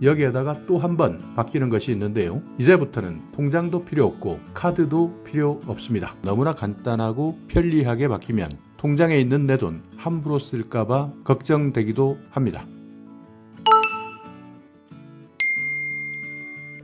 여기에다가 또 한 번 바뀌는 것이 있는데요. 이제부터는 통장도 필요 없고 카드도 필요 없습니다. 너무나 간단하고 편리하게 바뀌면 통장에 있는 내 돈 함부로 쓸까봐 걱정되기도 합니다.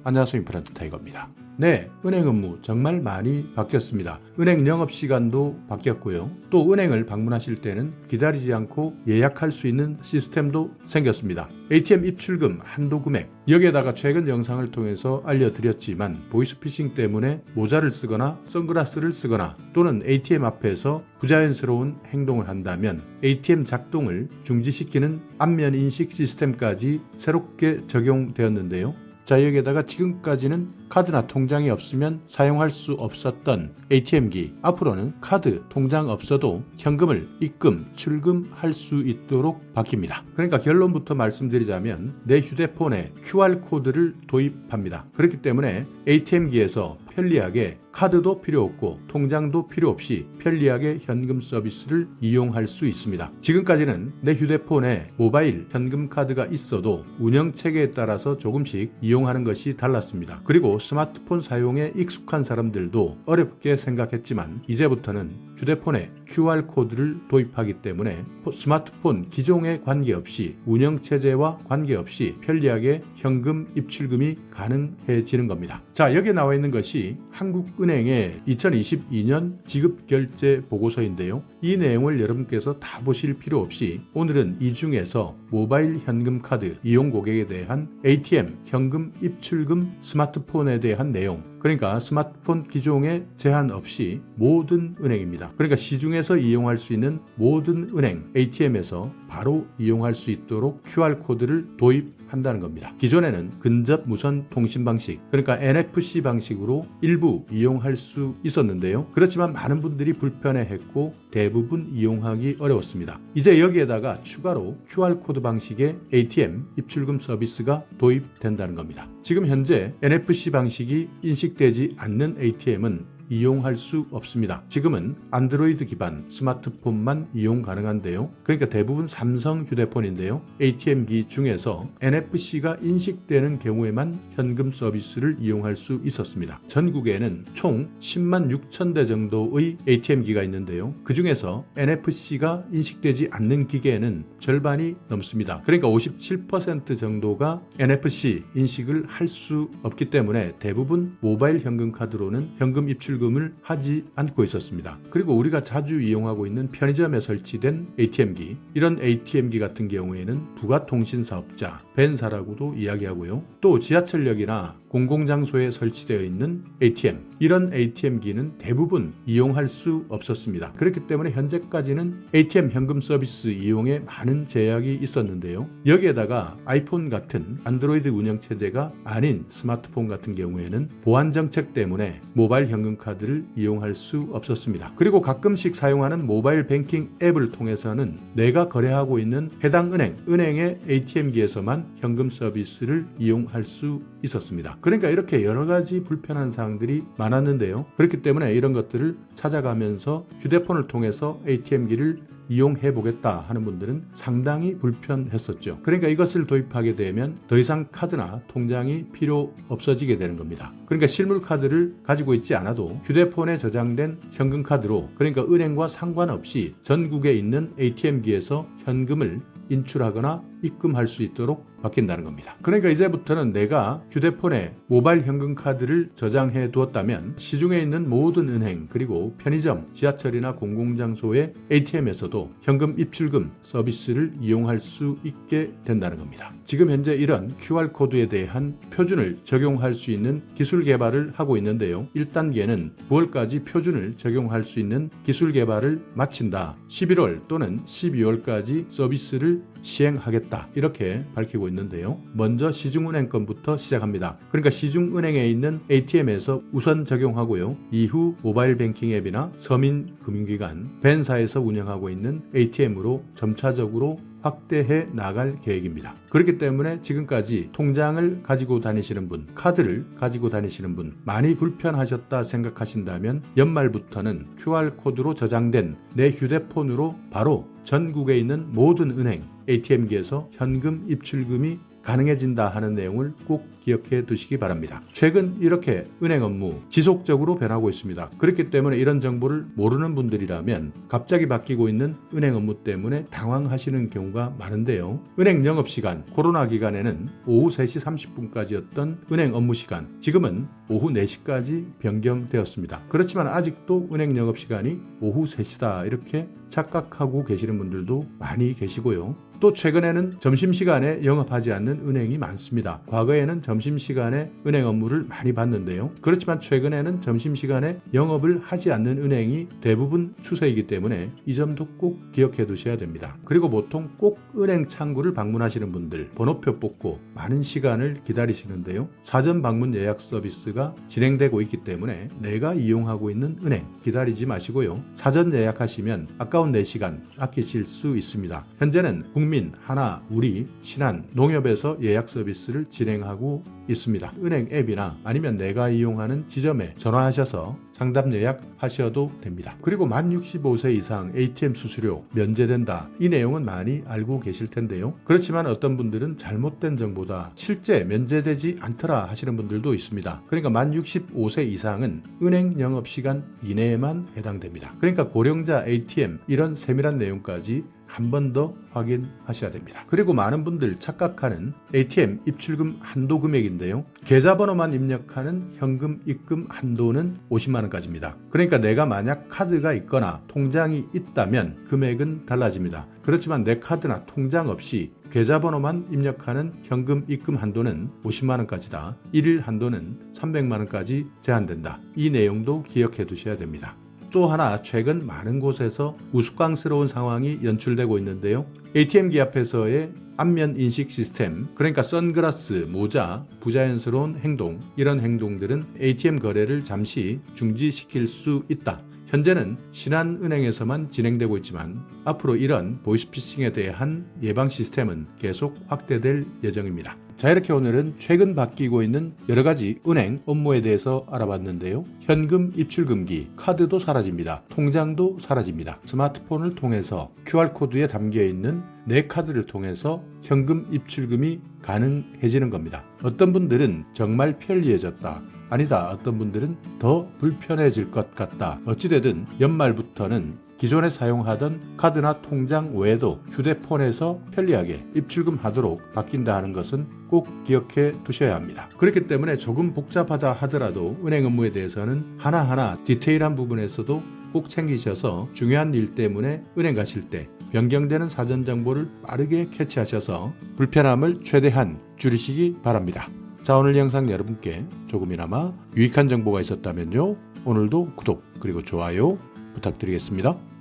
안녕하세요. 임플란트 타이거입니다. 네, 은행 업무 정말 많이 바뀌었습니다. 은행 영업시간도 바뀌었고요. 또 은행을 방문하실 때는 기다리지 않고 예약할 수 있는 시스템도 생겼습니다. ATM 입출금 한도 금액, 여기에다가 최근 영상을 통해서 알려드렸지만 보이스피싱 때문에 모자를 쓰거나 선글라스를 쓰거나 또는 ATM 앞에서 부자연스러운 행동을 한다면 ATM 작동을 중지시키는 안면인식 시스템까지 새롭게 적용되었는데요. 자, 여기에다가 지금까지는 카드나 통장이 없으면 사용할 수 없었던 ATM기, 앞으로는 카드, 통장 없어도 현금을 입금, 출금할 수 있도록 바뀝니다. 그러니까 결론부터 말씀드리자면 내 휴대폰에 QR코드를 도입합니다. 그렇기 때문에 ATM기에서 편리하게 카드도 필요 없고 통장도 필요 없이 편리하게 현금 서비스를 이용할 수 있습니다. 지금까지는 내 휴대폰에 모바일 현금 카드가 있어도 운영 체계에 따라서 조금씩 이용하는 것이 달랐습니다. 그리고 스마트폰 사용에 익숙한 사람들도 어렵게 생각했지만 이제부터는 휴대폰에 QR코드를 도입하기 때문에 스마트폰 기종에 관계없이 운영 체제와 관계없이 편리하게 현금 입출금이 가능해지는 겁니다. 자, 여기에 나와 있는 것이 한국은행의 2022년 지급결제 보고서인데요. 이 내용을 여러분께서 다 보실 필요 없이 오늘은 이 중에서 모바일 현금 카드 이용 고객에 대한 ATM 현금 입출금 스마트폰에 대한 내용, 그러니까 스마트폰 기종에 제한 없이 모든 은행입니다. 그러니까 시중에서 이용할 수 있는 모든 은행 ATM에서 바로 이용할 수 있도록 QR코드를 도입한다는 겁니다. 기존에는 근접 무선 통신 방식, 그러니까 NFC 방식으로 일부 이용할 수 있었는데요. 그렇지만 많은 분들이 불편해했고 대부분 이용하기 어려웠습니다. 이제 여기에다가 추가로 QR코드 방식의 ATM 입출금 서비스가 도입된다는 겁니다. 지금 현재 NFC 방식이 인식되지 않는 ATM은 이용할 수 없습니다. 지금은 안드로이드 기반 스마트폰만 이용 가능한데요. 그러니까 대부분 삼성 휴대폰인데요. ATM기 중에서 NFC가 인식되는 경우에만 현금 서비스를 이용할 수 있었습니다. 전국에는 총 10만 6천 대 정도의 ATM기가 있는데요. 그 중에서 NFC가 인식되지 않는 기계는 절반이 넘습니다. 그러니까 57% 정도가 NFC 인식을 할 수 없기 때문에 대부분 모바일 현금 카드로는 현금 입출금을 하지 않고 있었습니다. 그리고 우리가 자주 이용하고 있는 편의점에 설치된 ATM기, 이런 ATM기 같은 경우에는 부가통신사업자, 벤사라고도 이야기하고요. 또 지하철역이나 공공장소에 설치되어 있는 ATM, 이런 ATM기는 대부분 이용할 수 없었습니다. 그렇기 때문에 현재까지는 ATM 현금 서비스 이용에 많은 제약이 있었는데요. 여기에다가 아이폰 같은 안드로이드 운영체제가 아닌 스마트폰 같은 경우에는 보안 정책 때문에 모바일 현금 카드를 이용할 수 없었습니다. 그리고 가끔씩 사용하는 모바일 뱅킹 앱을 통해서는 내가 거래하고 있는 해당 은행의 ATM기에서만 현금 서비스를 이용할 수 있었습니다. 그러니까 이렇게 여러 가지 불편한 사항들이 많았는데요. 그렇기 때문에 이런 것들을 찾아가면서 휴대폰을 통해서 ATM기를 이용해 보겠다 하는 분들은 상당히 불편했었죠. 그러니까 이것을 도입하게 되면 더 이상 카드나 통장이 필요 없어지게 되는 겁니다. 그러니까 실물 카드를 가지고 있지 않아도 휴대폰에 저장된 현금 카드로, 그러니까 은행과 상관없이 전국에 있는 ATM기에서 현금을 인출하거나 입금할 수 있도록 바뀐다는 겁니다. 그러니까 이제부터는 내가 휴대폰에 모바일 현금 카드를 저장해 두었다면 시중에 있는 모든 은행, 그리고 편의점, 지하철이나 공공장소의 ATM에서도 현금 입출금 서비스를 이용할 수 있게 된다는 겁니다. 지금 현재 이런 QR코드에 대한 표준을 적용할 수 있는 기술 개발을 하고 있는데요. 1단계는 9월까지 표준을 적용할 수 있는 기술 개발을 마친다. 11월 또는 12월까지 서비스를 시행하겠다, 이렇게 밝히고 있는데요. 먼저 시중은행 건부터 시작합니다. 그러니까 시중은행에 있는 ATM에서 우선 적용하고요. 이후 모바일 뱅킹 앱이나 서민금융기관, 벤사에서 운영하고 있는 ATM으로 점차적으로 확대해 나갈 계획입니다. 그렇기 때문에 지금까지 통장을 가지고 다니시는 분, 카드를 가지고 다니시는 분 많이 불편하셨다 생각하신다면 연말부터는 QR코드로 저장된 내 휴대폰으로 바로 전국에 있는 모든 은행 ATM기에서 현금 입출금이 가능해진다 하는 내용을 꼭 기억해 두시기 바랍니다. 최근 이렇게 은행 업무 지속적으로 변하고 있습니다. 그렇기 때문에 이런 정보를 모르는 분들이라면 갑자기 바뀌고 있는 은행 업무 때문에 당황하시는 경우가 많은데요. 은행 영업시간, 코로나 기간에는 오후 3시 30분까지였던 은행 업무 시간, 지금은 오후 4시까지 변경되었습니다. 그렇지만 아직도 은행 영업시간이 오후 3시다 이렇게 착각하고 계시는 분들도 많이 계시고요. 또 최근에는 점심시간에 영업하지 않는 은행이 많습니다. 과거에는 점심시간에 은행 업무를 많이 봤는데요. 그렇지만 최근에는 점심시간에 영업을 하지 않는 은행이 대부분 추세이기 때문에 이 점도 꼭 기억해 두셔야 됩니다. 그리고 보통 꼭 은행 창구를 방문하시는 분들 번호표 뽑고 많은 시간을 기다리시는데요. 사전 방문 예약 서비스가 진행되고 있기 때문에 내가 이용하고 있는 은행 기다리지 마시고요. 사전 예약하시면 아까운 4시간 아끼실 수 있습니다. 현재는 국민, 하나, 우리, 신한, 농협에서 예약 서비스를 진행하고 있습니다. 은행 앱이나 아니면 내가 이용하는 지점에 전화하셔서 상담 예약하셔도 됩니다. 그리고 만 65세 이상 ATM 수수료 면제된다. 이 내용은 많이 알고 계실 텐데요. 그렇지만 어떤 분들은 잘못된 정보다 실제 면제되지 않더라 하시는 분들도 있습니다. 그러니까 만 65세 이상은 은행 영업시간 이내에만 해당됩니다. 그러니까 고령자 ATM 이런 세밀한 내용까지 한 번 더 확인하셔야 됩니다. 그리고 많은 분들 착각하는 ATM 입출금 한도 금액인데요. 계좌번호만 입력하는 현금 입금 한도는 50만 원까지입니다. 그러니까 내가 만약 카드가 있거나 통장이 있다면 금액은 달라집니다. 그렇지만 내 카드나 통장 없이 계좌번호만 입력하는 현금 입금 한도는 50만 원까지다. 1일 한도는 300만 원까지 제한된다. 이 내용도 기억해 두셔야 됩니다. 또 하나 최근 많은 곳에서 우스꽝스러운 상황이 연출되고 있는데요. ATM기 앞에서의 안면 인식 시스템, 그러니까 선글라스, 모자, 부자연스러운 행동, 이런 행동들은 ATM 거래를 잠시 중지시킬 수 있다. 현재는 신한은행에서만 진행되고 있지만 앞으로 이런 보이스피싱에 대한 예방 시스템은 계속 확대될 예정입니다. 자, 이렇게 오늘은 최근 바뀌고 있는 여러 가지 은행 업무에 대해서 알아봤는데요. 현금 입출금기, 카드도 사라집니다. 통장도 사라집니다. 스마트폰을 통해서 QR코드에 담겨있는 내 카드를 통해서 현금 입출금이 가능해지는 겁니다. 어떤 분들은 정말 편리해졌다. 아니다. 어떤 분들은 더 불편해질 것 같다. 어찌되든 연말부터는 기존에 사용하던 카드나 통장 외에도 휴대폰에서 편리하게 입출금하도록 바뀐다 하는 것은 꼭 기억해 두셔야 합니다. 그렇기 때문에 조금 복잡하다 하더라도 은행 업무에 대해서는 하나하나 디테일한 부분에서도 꼭 챙기셔서 중요한 일 때문에 은행 가실 때 변경되는 사전 정보를 빠르게 캐치하셔서 불편함을 최대한 줄이시기 바랍니다. 자, 오늘 영상 여러분께 조금이나마 유익한 정보가 있었다면요. 오늘도 구독 그리고 좋아요 부탁드리겠습니다.